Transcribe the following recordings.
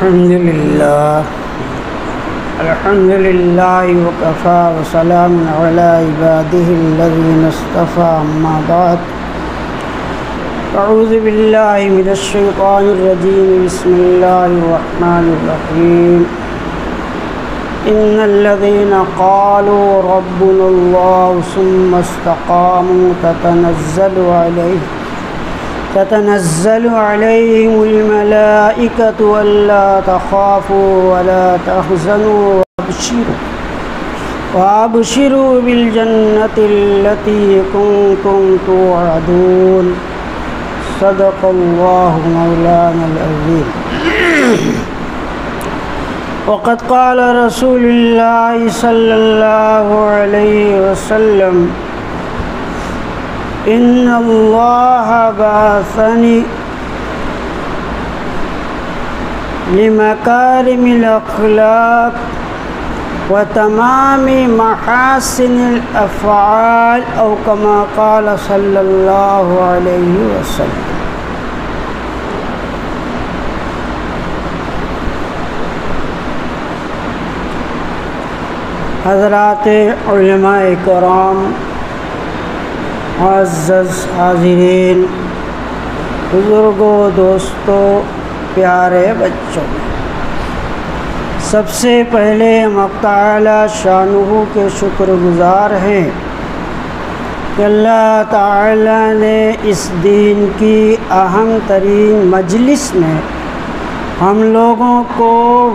الحمد لله وكفى وسلام على عباده الذين اصطفى أما بعد أعوذ بالله من الشيطان الرجيم بسم الله الرحمن الرحيم إن الذين قالوا ربنا الله ثم استقاموا تتنزل عليهم الملائكة ألا تخافوا ولا تحزنوا وأبشروا بالجنة التي كنتم توعدون صدق الله مولانا العظيم وقد قال رسول الله صلى الله عليه وسلم إن الله بعثني لمكارم الأخلاق وتمام محاسن الأفعال أو كما قال صلى الله عليه وسلم. حضرات علماء کرام، معزز حاضرین، بزرگوں، دوستوں، پیارے بچوں، سب سے پہلے ہم تعالی شانہ کے شکر گزار ہیں کہ اللہ تعالی نے اس دین کی اہم ترین مجلس میں ہم لوگوں کو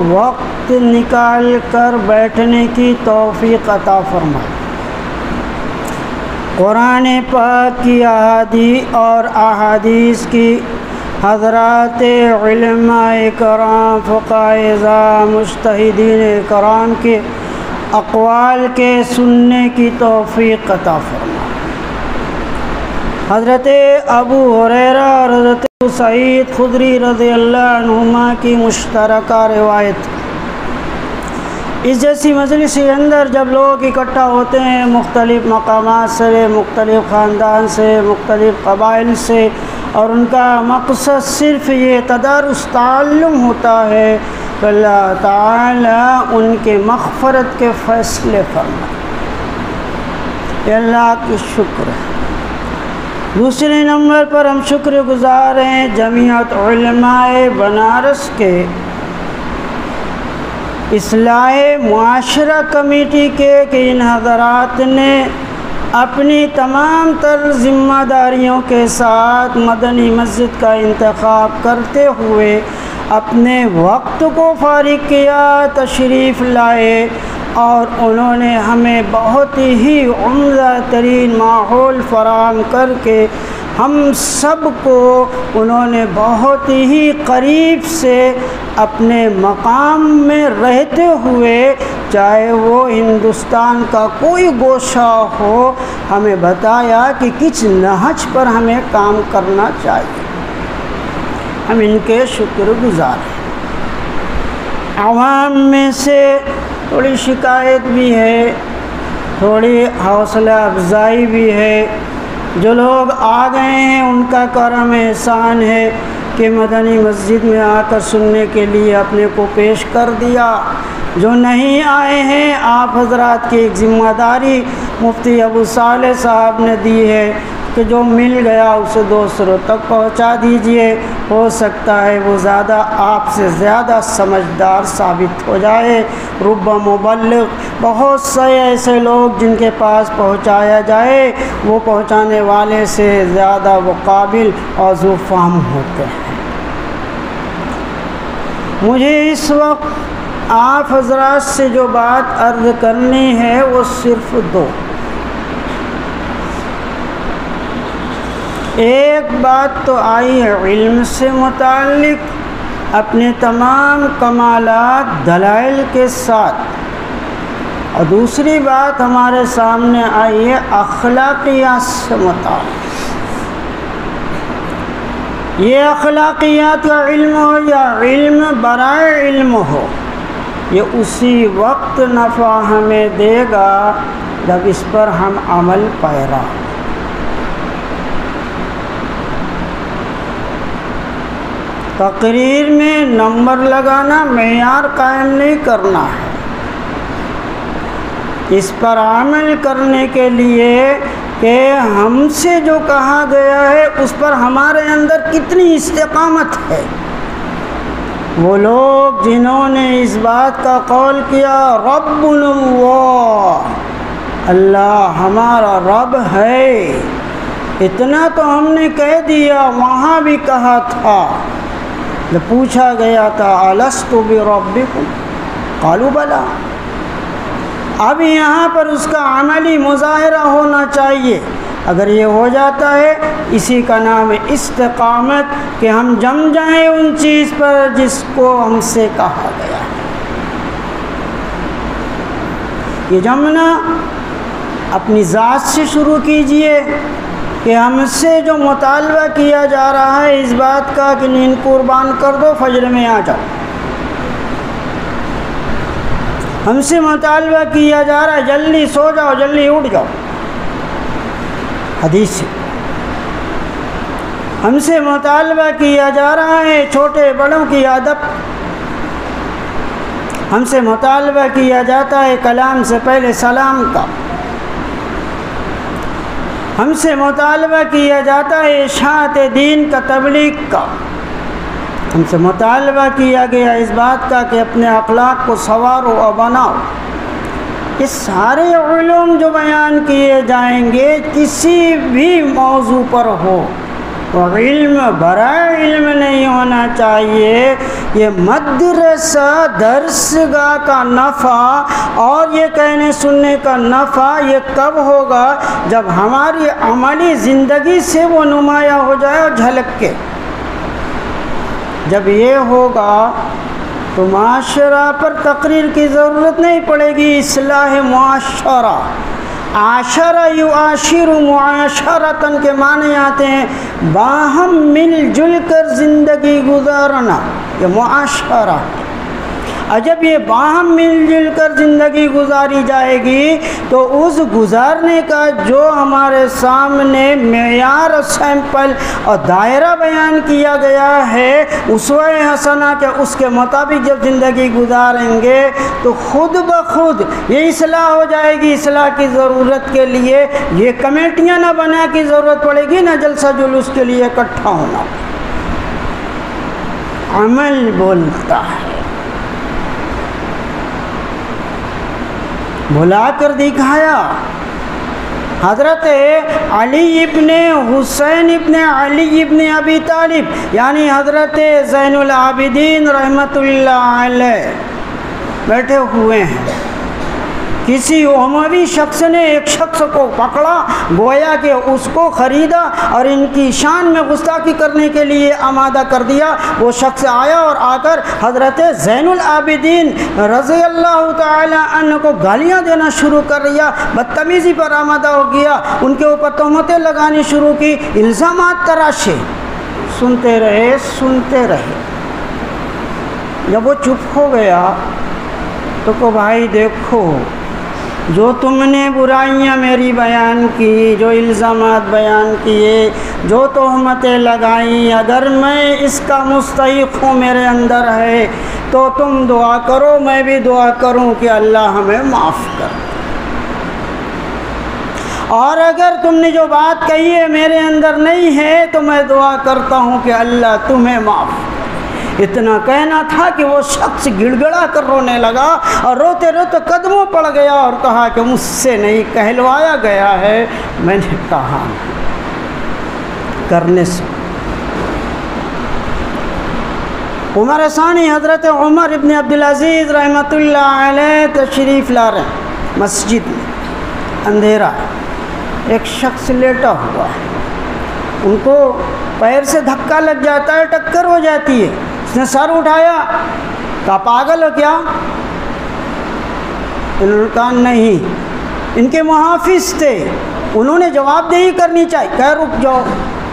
وقت نکال کر بیٹھنے کی توفیق عطا فرمائی۔ قرآن پاک کی احادیث کی حضرات علماء کرام، فقہاء اعظام، مجتہدین کرام کے اقوال کے سننے کی توفیق عطا فرمائے۔ حضرت ابو ہریرہ اور حضرت ابو سعید خدری رضی اللہ عنہما کی مشترکہ روایت۔ اس جیسی مجلس کے اندر جب لوگ اکٹھا ہوتے ہیں مختلف مقامات سے، مختلف خاندان سے، مختلف قبائل سے، اور ان کا مقصد صرف یہ تدارس تعلم ہوتا ہے کہ اللہ تعالیٰ ان کے مغفرت کے فیصلے فرمائے۔ یہ اللہ کی شکر ہے۔ دوسرے نمبر پر ہم شکر گزار ہیں جمعیت علماء بنارس کے اصلاح معاشرہ کمیٹی کے کہ ان حضرات نے اپنی تمام تر ذمہ داریوں کے ساتھ مدنی مسجد کا انتخاب کرتے ہوئے اپنے وقت کو فارغ کیا، تشریف لائے، اور انہوں نے ہمیں بہت ہی عمدہ ترین ماحول فراہم کر کے ہم سب کو انہوں نے بہت ہی قریب سے اپنے مقام میں رہتے ہوئے، چاہے وہ ہندوستان کا کوئی گوشہ ہو، ہمیں بتایا کہ کس نہج پر ہمیں کام کرنا چاہیے۔ ہم ان کے شکر گزار ہیں۔ عوام میں سے تھوڑی شکایت بھی ہے، تھوڑی حوصلہ افزائی بھی ہے۔ جو لوگ آ گئے ہیں ان کا کرم احسان ہے کہ مدنی مسجد میں آ کر سننے کے لیے اپنے کو پیش کر دیا۔ جو نہیں آئے ہیں، آپ حضرات کی ایک ذمہ داری مفتی ابو صالح صاحب نے دی ہے کہ جو مل گیا اسے دوسروں تک پہنچا دیجئے۔ ہو سکتا ہے وہ آپ سے زیادہ سمجھدار ثابت ہو جائے۔ رب مبلغ، بہت سے ایسے لوگ جن کے پاس پہنچایا جائے وہ پہنچانے والے سے زیادہ وہ قابل اور ذو فہم ہوتے ہیں۔ مجھے اس وقت آپ حضرات سے جو بات عرض کرنی ہے وہ صرف دو۔ ایک بات تو آئی ہے علم سے متعلق اپنے تمام کمالات دلائل کے ساتھ، اور دوسری بات ہمارے سامنے آئی ہے اخلاقیات سے متعلق۔ یہ اخلاقیات کا علم ہو یا علم برائے علم ہو، یہ اسی وقت نفع ہمیں دے گا جب اس پر ہم عمل پیرا ہوں۔ تقریر میں نمبر لگانا معیار قائم نہیں کرنا ہے، اس پر عمل کرنے کے لیے کہ ہم سے جو کہا گیا ہے اس پر ہمارے اندر کتنی استقامت ہے۔ وہ لوگ جنہوں نے اس بات کا قول کیا ربنا اللہ، اللہ ہمارا رب ہے، اتنا تو ہم نے کہہ دیا، وہاں بھی کہا تھا جب پوچھا گیا تھا الست بربکم قالوا بلی، اب یہاں پر اس کا عملی مظاہرہ ہونا چاہیے۔ اگر یہ ہو جاتا ہے اسی کا نام ہے استقامت، کہ ہم جم جائیں ان چیز پر جس کو ہم سے کہا گیا ہے۔ یہ جمنا اپنی ذات سے شروع کیجئے کہ ہم سے جو مطالبہ کیا جا رہا ہے اس بات کا کہ نیند قربان کر دو، فجر میں آ جاؤ، ہم سے مطالبہ کیا جا رہا ہے جلدی سو جاؤ، جلدی اٹھ جاؤ، حدیث سے ہم سے مطالبہ کیا جا رہا ہے چھوٹے بڑوں کی ادب، ہم سے مطالبہ کیا جاتا ہے کلام سے پہلے سلام کا، ہم سے مطالبہ کیا جاتا ہے اشاعت دین کا، تبلیغ کا، ہم سے مطالبہ کیا گیا اس بات کا کہ اپنے اخلاق کو سنوارو اور بناؤ۔ یہ سارے علوم جو بیان کیے جائیں گے کسی بھی موضوع پر ہو، اور علم برائے علم نہیں ہونا چاہیے۔ یہ مدرسہ درسگاہ کا نفع اور یہ کہنے سننے کا نفع یہ کب ہوگا؟ جب ہماری عملی زندگی سے وہ نمایاں ہو جائے اور جھلک کے۔ جب یہ ہوگا تو معاشرہ پر تقریر کی ضرورت نہیں پڑے گی، اصلاح معاشرہ۔ عاشرہ یعاشر معاشرتاً کے معنی آتے ہیں باہم مل جل کر زندگی گزارنا، یہ معاشرہ۔ اور جب یہ باہم مل جل کر زندگی گزاری جائے گی تو اس گزارنے کا جو ہمارے سامنے معیار اور سیمپل اور دائرہ بیان کیا گیا ہے اسوہ حسنہ کے، اس کے مطابق جب زندگی گزاریں گے تو خود بخود یہ اصلاح ہو جائے گی۔ اصلاح کی ضرورت کے لیے یہ کمیٹیاں نہ بنا کی ضرورت پڑے گی، نہ جلسہ جلوس کے لیے اکٹھا ہونا۔ عمل بولتا ہے، بھلا کر دکھایا۔ حضرت علی ابن حسین ابن علی ابن ابی طالب یعنی حضرت زین العابدین رحمۃ اللہ علیہ بیٹھے ہوئے ہیں، کسی اموی شخص نے ایک شخص کو پکڑا، گویا کہ اس کو خریدا اور ان کی شان میں گستاخی کرنے کے لیے آمادہ کر دیا۔ وہ شخص آیا اور آ کر حضرت زین العابدین رضی اللہ تعالی عنہ کو گالیاں دینا شروع کر دیا، بدتمیزی پر آمادہ ہو گیا، ان کے اوپر تہمتیں لگانی شروع کی، الزامات تراشے۔ سنتے رہے۔ جب وہ چپ ہو گیا تو کہ بھائی دیکھو، جو تم نے برائیاں میری بیان کی، جو الزامات بیان کیے، جو تہمتیں لگائیں، اگر میں اس کا مستحق ہوں، میرے اندر ہے، تو تم دعا کرو، میں بھی دعا کروں کہ اللہ ہمیں معاف کر۔ اور اگر تم نے جو بات کہی ہے میرے اندر نہیں ہے تو میں دعا کرتا ہوں کہ اللہ تمہیں معاف کر۔ اتنا کہنا تھا کہ وہ شخص گڑ گڑا کر رونے لگا اور روتے روتے قدموں پڑ گیا اور کہا کہ مجھ سے نہیں کہلوایا گیا ہے، میں نے کہا کرنے سے۔ عمر ثانی حضرت عمر ابن عبدالعزیز رحمۃ اللہ علیہ تشریف لا رہے ہیں مسجد میں، اندھیرا ہے، ایک شخص لیٹا ہوا ہے، ان کو پیر سے دھکا لگ جاتا ہے، ٹکر ہو جاتی ہے۔ اس نے سر اٹھایا، کہا پاگل ہو کیا؟ انہوں نے کہا نہیں، ان کے محافظ تھے، انہوں نے جواب دہی کرنی چاہیے، کہہ رک جاؤ،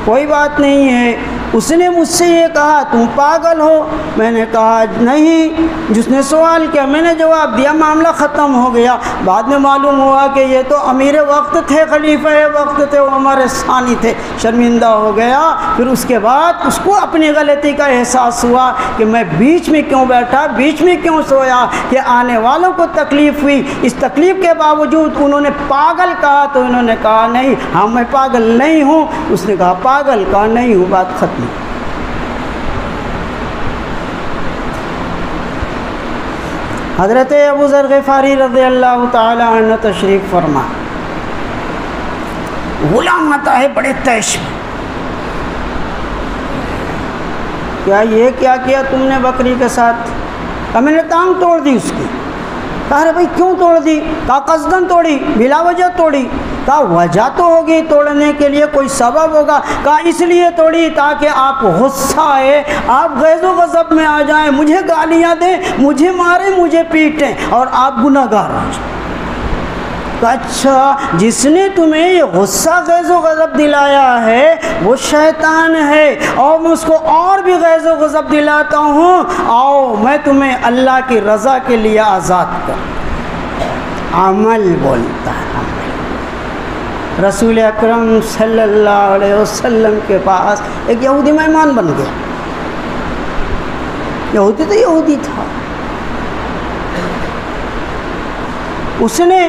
کوئی بات نہیں ہے، اس نے مجھ سے یہ کہا تم پاگل ہو؟ میں نے کہا نہیں۔ جس نے سوال کیا میں نے جواب دیا، معاملہ ختم ہو گیا۔ بعد میں معلوم ہوا کہ یہ تو امیر وقت تھے، خلیفہ وقت تھے، وہ ہمارے ثانی تھے۔ شرمندہ ہو گیا۔ پھر اس کے بعد اس کو اپنی غلطی کا احساس ہوا کہ میں بیچ میں کیوں بیٹھا، بیچ میں کیوں سویا، کہ آنے والوں کو تکلیف ہوئی۔ اس تکلیف کے باوجود انہوں نے پاگل کہا تو انہوں نے کہا نہیں ہاں میں پاگل نہیں ہوں۔ اس نے کہا پاگل کہا نہیں ہوں، بات ختم۔ حضرت ابو ذر غفاری رضی اللہ تعالی عنہ تشریف فرما، غلام آتا ہے بڑے تیش میں، کیا یہ کیا کیا تم نے بکری کے ساتھ؟ کہا میں نے ٹانگ توڑ دی اس کی۔ کہا ارے بھائی کیوں توڑ دی؟ کہا قصدن توڑی، بلا وجہ توڑی۔ کہا وجہ تو ہوگی توڑنے کے لیے، کوئی سبب ہوگا۔ کہا اس لیے توڑی تاکہ آپ غصہ آئے، آپ غیظ و غضب میں آ جائیں، مجھے گالیاں دیں، مجھے ماریں، مجھے پیٹیں اور آپ گناہ گار ہو جائیں۔ اچھا جس نے تمہیں یہ غصہ غیظ و غضب دلایا ہے وہ شیطان ہے، اور میں اس کو اور بھی غیظ و غضب دلاتا ہوں، آؤ میں تمہیں اللہ کی رضا کے لیے آزاد کر۔ عمل بولتا ہے عمل۔ رسول اکرم صلی اللہ علیہ وسلم کے پاس ایک یہودی مہمان بن گیا۔ یہودی تو یہودی تھا، اس نے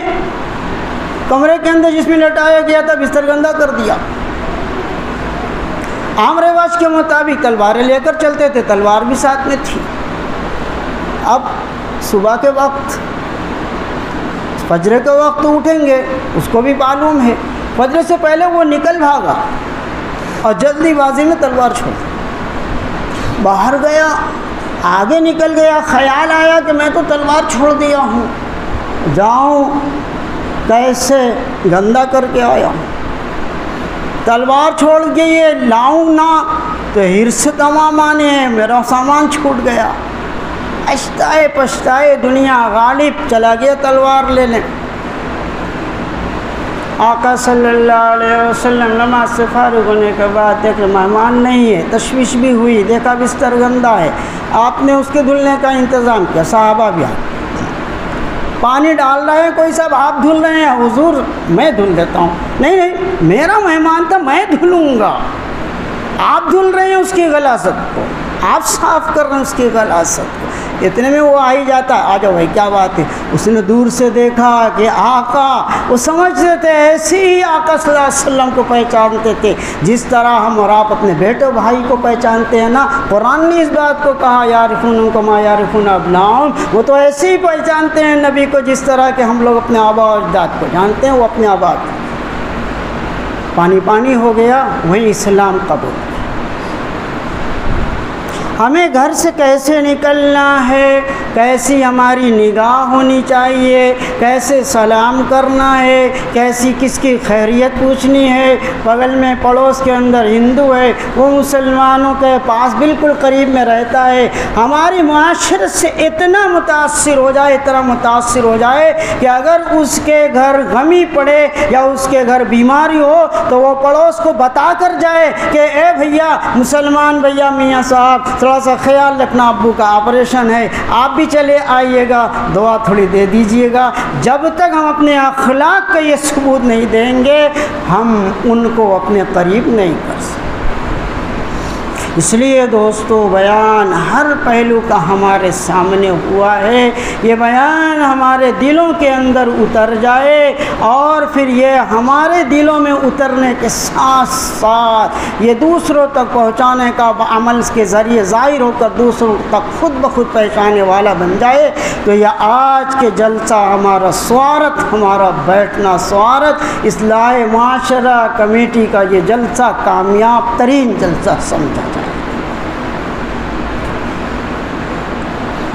کمرے کے اندر جس میں لٹایا گیا تھا بستر گندہ کر دیا۔ عام رواج کے مطابق تلواریں لے کر چلتے تھے، تلوار بھی ساتھ میں تھی۔ اب صبح کے وقت فجر کے وقت اٹھیں گے، اس کو بھی معلوم ہے، فجر سے پہلے وہ نکل بھاگا اور جلدی بازی میں تلوار چھوڑ باہر گیا، آگے نکل گیا، خیال آیا کہ میں تو تلوار چھوڑ دیا ہوں، جاؤں کیسے، گندہ کر کے آیا ہوں، تلوار چھوڑ کے یہ لاؤں نہ تو حرص تمام آنے ہیں، میرا سامان چھوٹ گیا۔ پچھتائے پچھتائے دنیا غالب چلا گیا تلوار لینے۔ آقا صلی اللہ علیہ وسلم نماز سے فارغ ہونے کے بعد دیکھ مہمان نہیں ہے، تشویش بھی ہوئی، دیکھا بستر گندہ ہے، آپ نے اس کے دھلنے کا انتظام کیا، صحابہ بھی آئے، پانی ڈال رہے ہیں، کوئی صاحب آپ دھل رہے ہیں، حضور میں دھل دیتا ہوں، نہیں نہیں میرا مہمان تھا میں دھلوں گا، آپ دھل رہے ہیں اس کی غلاظت کو، آپ صاف کر رہے ہیں اس کی غلاظت کو۔ اتنے میں وہ آ ہی جاتا، آ جاؤ بھائی کیا بات ہے۔ اس نے دور سے دیکھا کہ آقا، وہ سمجھتے تھے ایسے ہی آقا صلی اللہ علیہ وسلم کو پہچانتے تھے جس طرح ہم اور آپ اپنے بیٹے بھائی کو پہچانتے ہیں نا۔ قرآن نے اس بات کو کہا یعرفونہم کما یعرفون ابناءہم، وہ تو ایسے ہی پہچانتے ہیں نبی کو جس طرح کہ ہم لوگ اپنے آبا و اجداد کو جانتے ہیں، وہ اپنے آبا کو۔ پانی پانی ہو گیا، وہیں اسلام قبول۔ ہمیں گھر سے کیسے نکلنا ہے، کیسی ہماری نگاہ ہونی چاہیے، کیسے سلام کرنا ہے، کیسی کس کی خیریت پوچھنی ہے۔ بغل میں پڑوس کے اندر ہندو ہے، وہ مسلمانوں کے پاس بالکل قریب میں رہتا ہے، ہماری معاشرت سے اتنا متاثر ہو جائے، اتنا متاثر ہو جائے کہ اگر اس کے گھر غمی پڑے یا اس کے گھر بیماری ہو تو وہ پڑوس کو بتا کر جائے کہ اے بھیا، مسلمان بھیا، میاں صاحب تھوڑا سا خیال رکھنا، ابو کا آپریشن ہے، آپ بھی چلے آئیے گا، دعا تھوڑی دے دیجئے گا۔ جب تک ہم اپنے اخلاق کا یہ ثبوت نہیں دیں گے، ہم ان کو اپنے قریب نہیں کر سکتے۔ اس لیے دوستو بیان ہر پہلو کا ہمارے سامنے ہوا ہے، یہ بیان ہمارے دلوں کے اندر اتر جائے، اور پھر یہ ہمارے دلوں میں اترنے کے ساتھ ساتھ یہ دوسروں تک پہنچانے کا عمل کے ذریعے ظاہر ہو کر دوسروں تک خود بخود پہنچانے والا بن جائے، تو یہ آج کے جلسہ ہمارا سوارت، ہمارا بیٹھنا سوارت، اصلاح معاشرہ کمیٹی کا یہ جلسہ کامیاب ترین جلسہ سمجھا جائے۔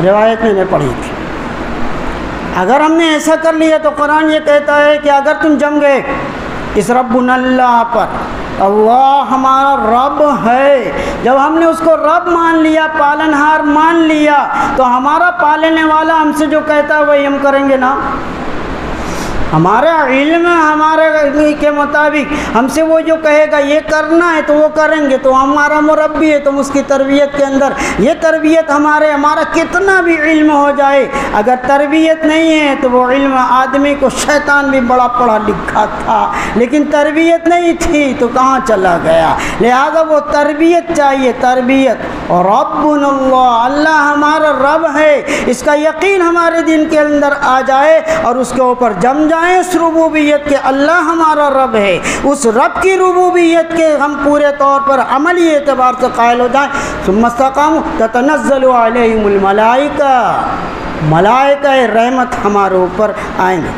روایت میں نے پڑھی تھی، اگر ہم نے ایسا کر لیا تو قرآن یہ کہتا ہے کہ اگر تم جم گئے اس ربنا اللہ پر، اللہ ہمارا رب ہے، جب ہم نے اس کو رب مان لیا، پالنہار مان لیا، تو ہمارا پالنے والا ہم سے جو کہتا ہے وہی ہم کریں گے نا۔ ہمارا علم ہمارے کے مطابق ہم سے وہ جو کہے گا یہ کرنا ہے تو وہ کریں گے، تو ہمارا مربی ہے، تو اس کی تربیت کے اندر یہ تربیت ہمارا کتنا بھی علم ہو جائے، اگر تربیت نہیں ہے تو وہ علم آدمی کو، شیطان بھی بڑا پڑھا لکھا تھا لیکن تربیت نہیں تھی تو کہاں چلا گیا؟ لہذا وہ تربیت چاہیے، تربیت۔ اور ربنا اللہ، اللہ ہمارا رب ہے، اس کا یقین ہمارے دل کے اندر آ جائے اور اس کے اوپر جم جائے اس ربوبیت کے، اللہ ہمارا رب ہے، اس رب کی ربوبیت کے ہم پورے طور پر عملی اعتبار سے قائل ہو جائیں۔ ثم استقاموا تتنزل علیہم الملائکہ، ملائکہ رحمت ہمارے اوپر آئیں گے۔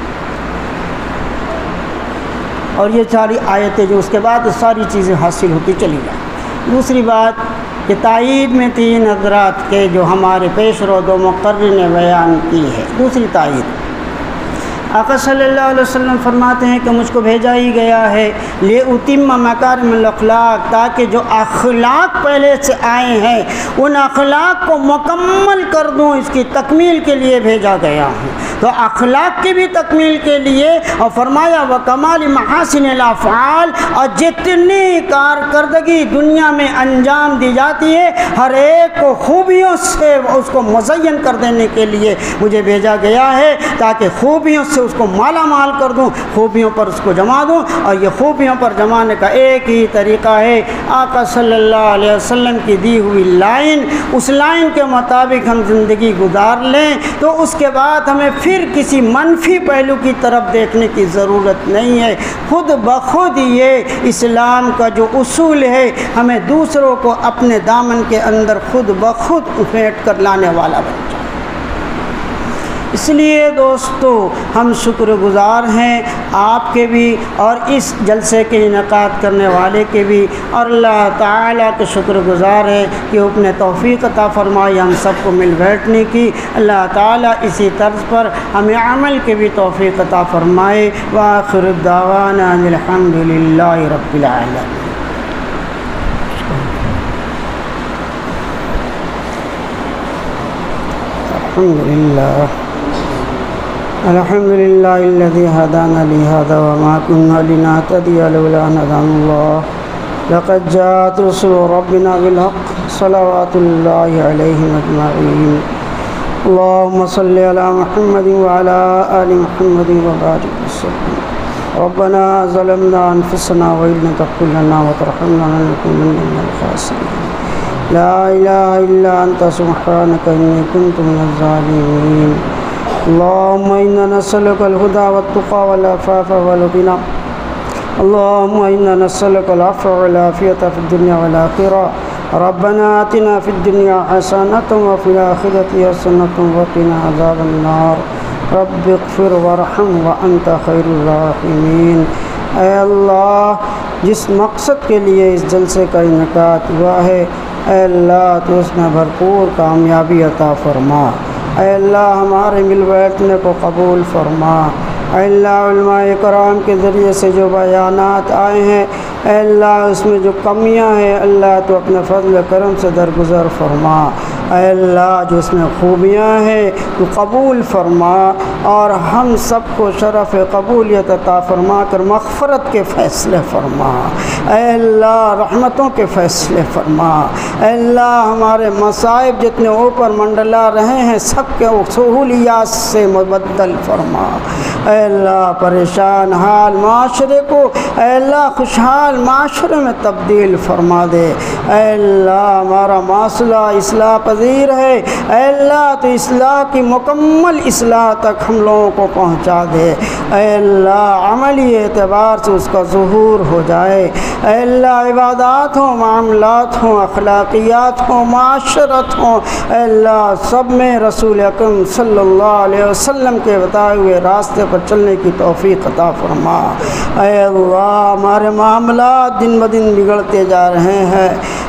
اور یہ ساری آیتیں جو اس کے بعد ساری چیزیں حاصل ہوتی چلی جائیں۔ دوسری بات کہ تائید میں 3 حضرات کے جو ہمارے پیش رو دو مقرر نے بیان کی ہے۔ دوسری تائید، آقا صلی اللہ علیہ وسلم فرماتے ہیں کہ مجھ کو بھیجا ہی گیا ہے لِأُتِمَّ مَكَارِمَ الْأَخْلَاقِ، تاکہ جو اخلاق پہلے سے آئے ہیں ان اخلاق کو مکمل کر دوں، اس کی تکمیل کے لیے بھیجا گیا ہوں۔ تو اخلاق کی بھی تکمیل کے لیے، اور فرمایا وَكَمَالِ مَحَاسِنِ الْأَفْعَالِ، اور جتنی کارکردگی دنیا میں انجام دی جاتی ہے ہر ایک کو خوبیوں سے اس کو مزین کر دینے کے لیے مجھے بھیجا گیا ہے، تاکہ خوبیوں سے اس کو مالا مال کر دوں، خوبیوں پر اس کو جما دوں۔ اور یہ خوبیوں پر جمانے کا ایک ہی طریقہ ہے، آقا صلی اللہ علیہ وسلم کی دی ہوئی لائن، اس لائن کے مطابق ہم زندگی گزار لیں تو اس کے بعد ہمیں پھر کسی منفی پہلو کی طرف دیکھنے کی ضرورت نہیں ہے۔ خود بخود یہ اسلام کا جو اصول ہے ہمیں دوسروں کو اپنے دامن کے اندر خود بخود اپیٹ کر لانے والا بن جائے۔ اس لیے دوستو ہم شکر گزار ہیں آپ کے بھی اور اس جلسے کے انعقاد کرنے والے کے بھی، اور اللہ تعالیٰ کے شکر گزار ہے کہ اپنے توفیق عطا فرمائی ہم سب کو مل بیٹھنے کی۔ اللہ تعالیٰ اسی طرز پر ہمیں عمل کے بھی توفیق عطا فرمائے۔ وآخر الدعوانا الحمد للہ رب العالمین۔ الحمد للہ الذی ہدانا لہذا وما كنا لنهتدی لولا ان هدانا اللہ لقد جاءت رسل ربنا بالحق صلوات اللہ علیہم اجمعین۔ اللهم صل على محمد وعلى آل محمد وبارك وسلم۔ ربنا ظلمنا انفسنا وإن لم تغفر لنا وترحمنا لنكونن من الخاسرين۔ لا إله إلا أنت سبحانك إني كنت من الظالمين۔ اللهم إنا نسألك الهدى والتقى والعفاف والغنى، اللهم إنا نسألك العفو والعافية في الدنيا والآخرة۔ ربنا آتنا في الدنيا حسنة وفي الآخرة حسنة وقنا عذاب النار۔ رب اغفر وارحم وأنت خير الراحمين۔ اے اللہ، جس مقصد کے لیے اس جلسے کا انعقاد ہوا ہے، اے اللہ تو اس میں بھرپور کامیابی عطا فرما۔ اے اللہ ہمارے مل بیٹھنے کو قبول فرما۔ اے اللہ علماء کرام کے ذریعے سے جو بیانات آئے ہیں، اے اللہ اس میں جو کمیاں ہیں اللہ تو اپنے فضل و کرم سے درگزر فرما۔ اے اللہ جو اس میں خوبیاں ہیں تو قبول فرما، اور ہم سب کو شرف قبولیت عطا فرما کر مغفرت کے فیصلے فرما۔ اے اللہ رحمتوں کے فیصلے فرما۔ اے اللہ ہمارے مصائب جتنے اوپر منڈلا رہے ہیں سب کے سہولیات سے مبدل فرما۔ اے اللہ پریشان حال معاشرے کو اے اللہ خوشحال معاشرے میں تبدیل فرما دے۔ اے اللہ ہمارا معاملہ اصلاح پذیر ہے، اے اللہ تو اصلاح کی مکمل اصلاح تک ہم لوگوں کو پہنچا دے۔ اے اللہ عملی اعتبار سے اس کا ظہور ہو جائے۔ اے اللہ عبادات ہوں، معاملات ہوں، اخلاقیات ہوں، معاشرت ہوں، اے اللہ سب میں رسول اکرم صلی اللہ علیہ وسلم کے بتائے ہوئے راستے پر چلنے کی توفیق عطا فرما۔ اے اللہ ہمارے معاملات دن بدن بگڑتے جا رہے ہیں،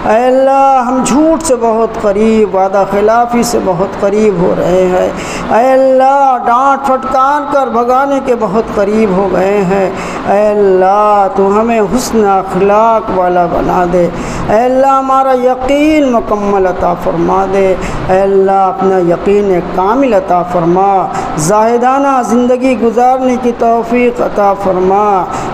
اے اللہ ہم جھوٹ سے بہت قریب، وعدہ خلافی سے بہت قریب ہو رہے ہیں، اے اللہ ڈانٹ پھٹکار کر بھگانے کے بہت قریب ہو گئے ہیں۔ اے اللہ تو ہمیں حسن اخلاق والا بنا دے۔ اے اللہ ہمارا یقین مکمل عطا فرما دے۔ اے اللہ اپنا یقین کامل عطا فرما۔ زاہدانہ زندگی گزارنے کی توفیق عطا فرما،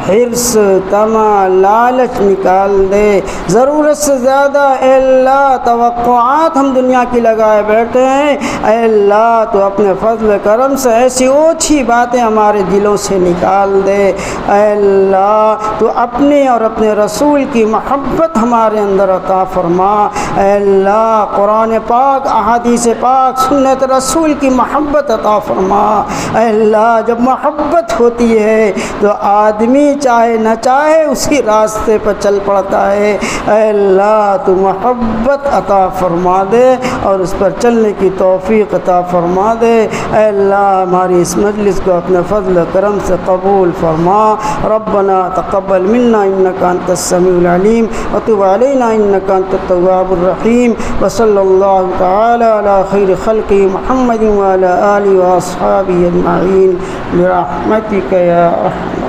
حرص، طمع، لالچ نکال دے، ضرورت سے زیادہ اے اللہ توقعات ہم دنیا کی لگائے بیٹھے ہیں، اے اللہ تو اپنے فضل کرم سے ایسی اوچھی باتیں ہمارے دلوں سے نکال دے، اے اللہ تو اپنے اور اپنے رسول کی محبت ہمارے اندر عطا فرما، اے اللہ قرآن پاک، احادیث پاک، سنت رسول کی محبت عطا فرما، اے اللہ جب محبت ہوتی ہے تو آدمی چاہے نہ چاہے اسی راستے پر چل پڑتا ہے، اے اللہ تو محبت عطا فرما دے اور اس پر چلنے کی توفیق عطا فرما دے، اے اللہ ہماری اس مجلس کو اپنے فضل و کرم سے قبول فرما، ربنا تقبل منا انک انت السمیع العلیم وتب علینا انک انت التواب الرحیم، وصلی اللہ تعالی علی خیر خلق محمد وعلی آلہ واصحابہ اجمعین برحمتک یا ارحم